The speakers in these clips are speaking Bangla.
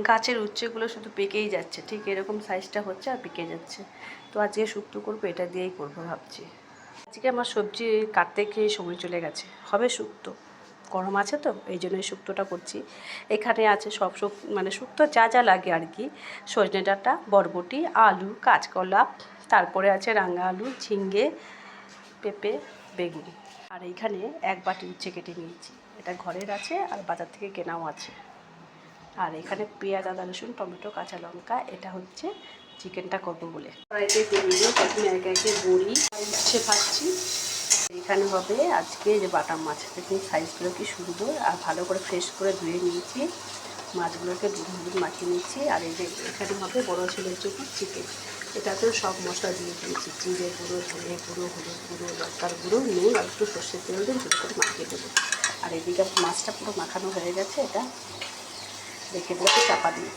গাছের উচ্ছেগুলো শুধু পেকেই যাচ্ছে, ঠিক এরকম সাইজটা হচ্ছে আর পেকে যাচ্ছে। তো আজকে শুক্তো করবো, এটা দিয়েই করবো ভাবছি। আজকে আমার সবজি কাটতে গিয়ে সময় চলে গেছে, হবে শুক্তো, গরম আছে তো এই জন্যই শুক্তোটা করছি। এখানে আছে সব মানে শুক্তো যা যা লাগে আর কি, সজনে ডাঁটা, বরবটি, আলু, কাঁচকলা, তারপরে আছে রাঙা আলু, ঝিঙ্গে, পেঁপে, বেগুন। আর এইখানে এক বাটি উচ্ছে কেটে নিয়েছি, এটা ঘরের আছে আর বাজার থেকে কেনাও আছে। আর এখানে পেঁয়াজ, আদা, রসুন, টমেটো, কাঁচা লঙ্কা, এটা হচ্ছে চিকেনটা করবো বলে। কড়াইতে তেল দিয়ে প্রথমে একে একে বড়ি আর উচ্ছে ভাজছি। এখানে হবে আজকে যে বাটা মাছ, দেখুন সাইজগুলো কি সুন্দর, আর ভালো করে ফ্রেশ করে ধুয়ে নিয়েছি। মাছগুলোকে নুন হলুদ মাখিয়ে নিচ্ছি। আর এই যে এখানে হবে বড়ো ছেলের জন্য চিকেন, এটাতেও সব মশলা দিয়ে দিয়েছি, জিরে গুঁড়ো, ধনে গুঁড়ো, হলুদ গুঁড়ো, লঙ্কার গুঁড়ো, নুন আর একটু সর্ষের তেল দিয়ে ভালো করে মাখিয়ে দেবো। আর এদিকে মাছটা পুরো মাখানো হয়ে গেছে, এটা রেখে দেবো চাপা দিয়ে।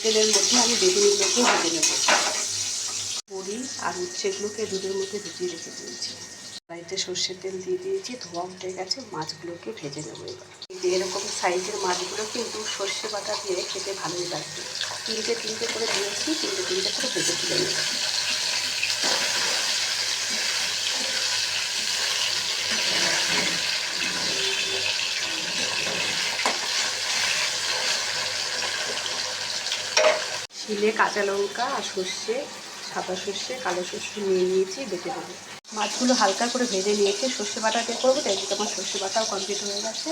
তেলের মধ্যে আমি বেগুনগুলোকে ভেজে নেব। বড়ি আর উচ্ছেগুলোকে দুধের মধ্যে ভিজিয়ে রেখে দিয়েছি। কড়াইতে সর্ষের তেল দিয়ে দিয়েছি, ধোঁয়া উঠে গেছে, মাছগুলোকে ভেজে নেবো। এবার এরকম সাইজের মাছগুলো কিন্তু সর্ষে বাটা দিয়ে খেতে ভালোই লাগবে। তিনটে করে দিয়েছি, তিনটে করে ভেজে তুলে নিচ্ছি। শিলে কাঁচা লঙ্কা আর সর্ষে, সাদা সর্ষে, কালো সর্ষে নিয়ে নিয়েছি, বেটে দেবো। মাছগুলো হালকা করে ভেজে নিয়েছি, সর্ষে বাটা দিয়ে করবো, তাই দিকে আমার সর্ষে বাটাও কমপ্লিট হয়ে গেছে।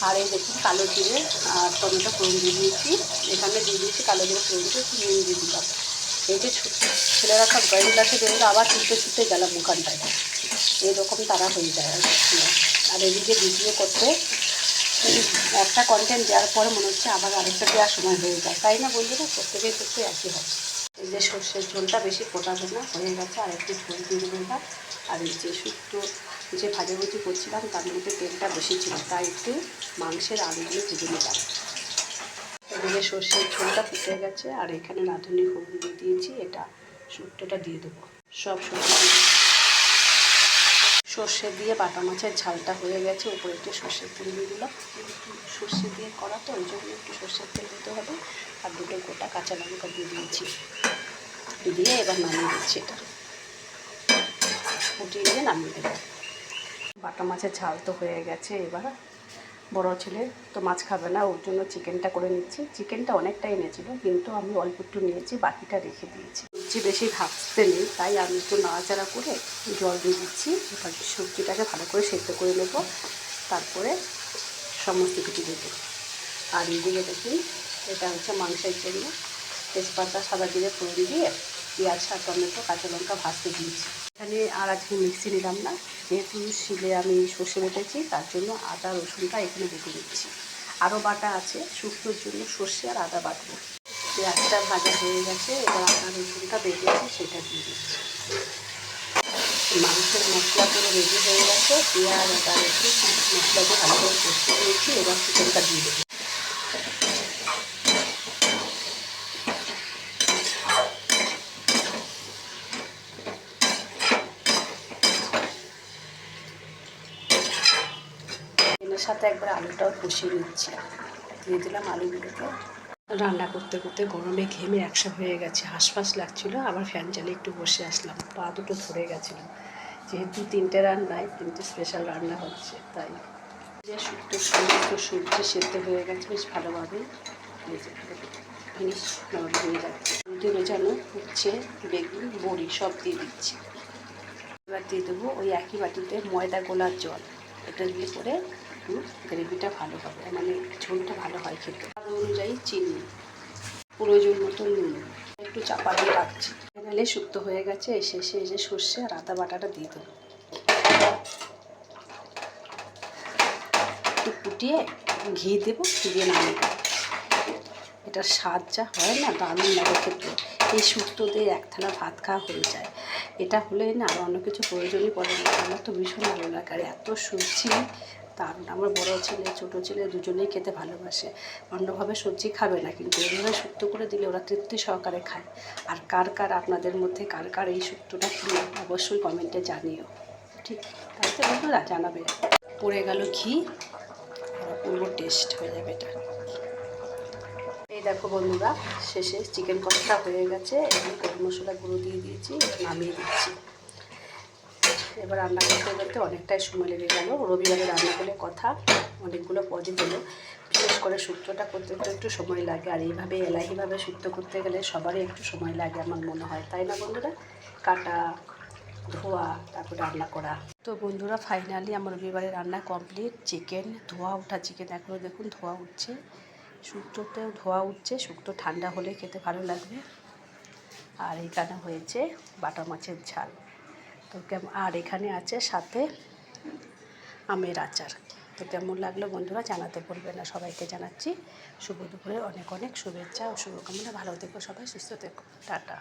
আর এই দেখুন কালো জিরে আর টমেটো ফোড়ন দিয়ে দিয়েছি, এখানে দিয়ে দিয়েছি কালো জিরে ফোড়ন দিয়ে একটু নুন দিয়ে দিলাম। এই যে ছেলেরা সব ড্রয়িং ক্লাসে বেরোলে আবার ছুটতে গেলাম ওখানটায়, এইরকম তারা হয়ে যায় আর কি। আর এদিকে ভিডিও করতে একটা কন্টেন্ট দেওয়ার পরে মনে হচ্ছে আবার আরেকটা দেওয়ার সময় হয়ে যায়, তাই না বন্ধুরা? প্রত্যেকের ক্ষেত্রে একই হয়। এই যে সর্ষের ঝোলটা বেশি ফোটাবে না, হয়ে গেছে, আর একটু ঝোল দিয়ে দেবো এবার। আর এই যে শুক্তো যে ভাজাভুজি করছিলাম তার মধ্যে তেলটা বেশি ছিল, তাই একটু মাংসের আলুগুলো ভেজে নিলাম। এদিকে সর্ষের ঝোলটা ফুটে গেছে, আর এখানে রাঁধুনি ফোড়ন দিয়ে দিয়েছি, এটা শুক্তোটা দিয়ে দেবো। সব সবজি সর্ষে দিয়ে বাটা মাছের ঝালটা হয়ে গেছে, উপরে একটু সর্ষের তেল দিয়ে দিলাম। সর্ষে দিয়ে করা তো ওই জন্য একটু সর্ষের তেল দিতে হবে। আর দুটো গোটা কাঁচা লঙ্কা দিয়ে দিয়েছি, দিয়ে এবার নামিয়ে দিচ্ছি। এটা ফুটিয়ে দিয়ে নামিয়ে দেবো। বাটা মাছের ঝাল তো হয়ে গেছে। এবার বড় ছেলে তো মাছ খাবে না, ওর জন্য চিকেনটা করে নিচ্ছি। চিকেনটা অনেকটা এনেছিল, কিন্তু আমি অল্প একটু নিয়েছি, বাকিটা রেখে দিয়েছি। সবজি বেশি ভাজতে নেই, তাই আমি একটু নাড়াচাড়া করে জল দিয়ে দিচ্ছি। এবার সবজিটাকে ভালো করে সেদ্ধ করে নেব, তারপরে সমস্ত কিছু দেবো। আর এদিকে দেখুন, এটা হচ্ছে মাংসের জন্য তেজপাতা, সাদা জিরে ফোড়ন দিয়ে পেঁয়াজ আর টমেটো, কাঁচা লঙ্কা ভাজতে দিয়েছি। এখানে আর আজকে মিক্সি নিলাম না, যেহেতু শিলে আমি সর্ষে বেটেছি, তার জন্য আদা রসুনটা এখানে বেটে নিচ্ছি। আরও বাটা আছে, শুক্তোর জন্য সর্ষে আর আদা বাটবো। পেঁয়াজটা ভাজা হয়ে গেছে, এবার আদা রসুনটা বেটেছি সেটা দিয়ে দিচ্ছি। মাংসের মশলা পুরো রেডি হয়ে গেছে, পেঁয়াজ আদা রসুন মশলাকে ভালো করে কষিয়ে দিয়েছি। এবার চিকেনটা দিয়ে দেবো। এর সাথে একবার আলুটাও কষিয়ে নিচ্ছি, দিয়ে দিলাম আলুগুলোকে। রান্না করতে করতে গরমে ঘেমে একসা হয়ে গেছে, হাঁসফাঁস লাগছিলো, আবার ফ্যান চালিয়ে একটু বসে আসলাম, পা দুটো ধরে গেছিলো। যেহেতু তিনটে রান্নায় তিনটে স্পেশাল রান্না হচ্ছে, তাই যে শুক্তো সমস্ত সবজি সেদ্ধ হয়ে গেছে বেশ ভালোভাবে, ফিনিশ হয়ে যাচ্ছে। রুটি ভেজানো উচ্ছে, বেগুন, বড়ি সব দিয়ে দিচ্ছি। এবার দিয়ে দেবো ওই একই বাটিতে ময়দা গোলার জল, এটা দিয়ে করে একটু গ্রেভিটা ভালো হবে, মানে ঝোলটা ভালো হয় খেতে। স্বাদ অনুযায়ী চিনি, প্রয়োজন মতো নুন, একটু চাপা দিয়ে রাখছি। ফাইনালি শুক্তো হয়ে গেছে। শেষে এই যে সর্ষে আর আদা বাটাটা দিয়ে দেবো, একটু ফুটিয়ে ঘি দেবো, দিয়ে নামিয়ে দেবো। এটার স্বাদ যা হয় না, দারুণ লাগে খেতে। এই শুক্তো দিয়ে এক থালা ভাত খাওয়া হয়ে যায়। এটা হলে না আর অন্য কিছু প্রয়োজনই পড়ে না। আমার তো ভীষণ ভালো লাগে, আর এত সবজি দারুণ। আমার বড় ছেলে ছোটো ছেলে দুজনেই খেতে ভালোবাসে, অন্যভাবে সবজি খাবে না, কিন্তু এভাবে শুক্তো করে দিলে ওরা তৃপ্তি সহকারে খায়। আর কার আপনাদের মধ্যে কার এই শুক্তোটা প্রিয় অবশ্যই কমেন্টে জানিও, ঠিক? তাই তো বন্ধুরা জানাবে। পড়ে গেল ঘি, অপূর্ব টেস্ট হয়ে যাবে এটা। এই দেখো বন্ধুরা, শেষে চিকেন কষা হয়ে গেছে, এবং গরম মশলা গুঁড়ো দিয়ে দিয়েছি, নামিয়ে দিচ্ছি। এবার রান্না করতে করতে অনেকটাই সময় লেগে গেল। রবিবারে রান্না বলে কথা, অনেকগুলো পদই হলো। বিশেষ করে শুক্তোটা করতে তো একটু সময় লাগে, আর এইভাবে এলাহিভাবে শুক্তো করতে গেলে সবারই একটু সময় লাগে আমার মনে হয়, তাই না বন্ধুরা? কাটা, ধোয়া, তারপর রান্না করা। তো বন্ধুরা, ফাইনালি আমার রবিবারে রান্না কমপ্লিট। চিকেন ধোয়া ওঠা চিকেন, এখনও দেখুন ধোয়া উঠছে, শুক্তোতেও ধোয়া উঠছে। শুক্তো ঠান্ডা হলে খেতে ভালো লাগবে। আর এইখানে হয়েছে বাটা মাছের ঝাল। তো আর এখানে আছে সাথে আমের আচার। তো কেমন লাগলো বন্ধুরা জানাতে ভুলবেন না। সবাইকে জানাচ্ছি শুভ দুপুরে অনেক অনেক শুভেচ্ছা ও শুভকামনা। ভালো থেকো সবাই, সুস্থ থেকো, টাটা।